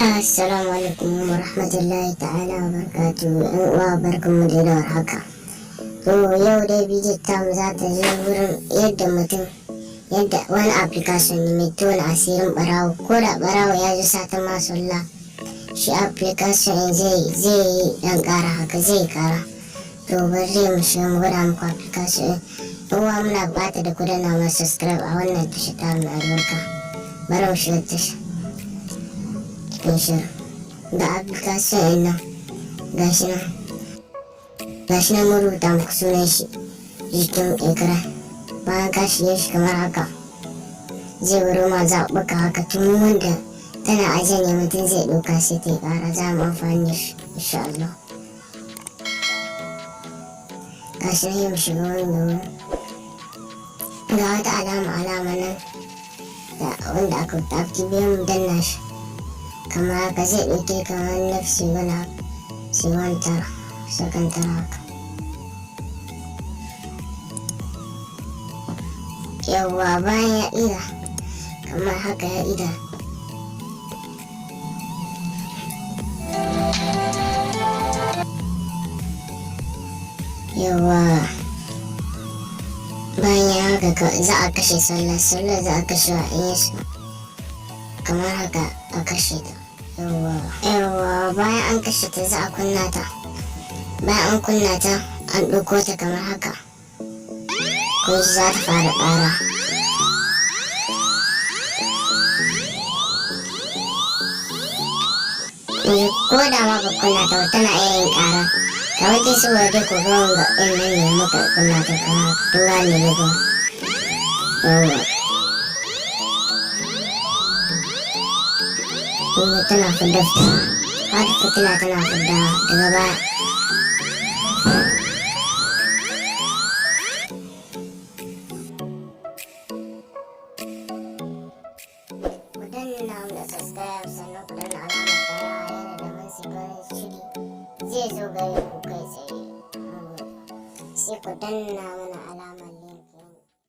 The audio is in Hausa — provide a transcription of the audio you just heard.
Assalamu alaikum wa rahmatullahi ta'ala wa barakatuhu. Yan uwa barkanmu da warhaka. To yau dai bidiyon tamu za ta je wurin yadda wani application ne mai tona asirin barawo. Ko da barawo ya ji sata masulla, shi application zai yi dan kara haka zai kara. To bari mu shiga mu gwada muku application. Uwa muna bata da ku danna mana subscribe a wannan tasha ta mai albarka. Bari mu shiga tasha. Da application nan gashi nan mun rubuta muku sunan shi jikin ekran. Bayan ka shige shi kamar haka zai wuro ma zaɓuɓɓuka haka tun wanda tana ajiye ne mutum zai ɗauka sai ta yi ƙara. Za mu amfani da shi insha Allah. Gashi nan mu shiga wani ga wata alama nan da wanda aka activate mu danna shi kamar haka zai ɗauke kamar nafsi wani siwan tara sakan tara haka. Yawwa bayan ya ida kamar haka ya ida bayan ya haka za a kashe sallah za a kashe wa yesu kamar haka a kashe ta. Yawwa bayan an kashe ta za a kunna ta. Bayan an kunna ta an ɗauko ta kamar haka ko za ta fara ƙara. Ko da ma ba kunna ta tana iya yin ƙara. Kawai dai saboda dai ko ga wanga ɗin nan ne muka kunna ta kamar haka. Kun gane ne ba? Yawwa. Kuma tana fidda hada fitila tana fidda daga baya. Ku danna mu da subscribe sannan ku danna alamar ƙararrawa yana da mun shigar shiri zai zo gare ku kai tsaye. Sai ku danna mana alamar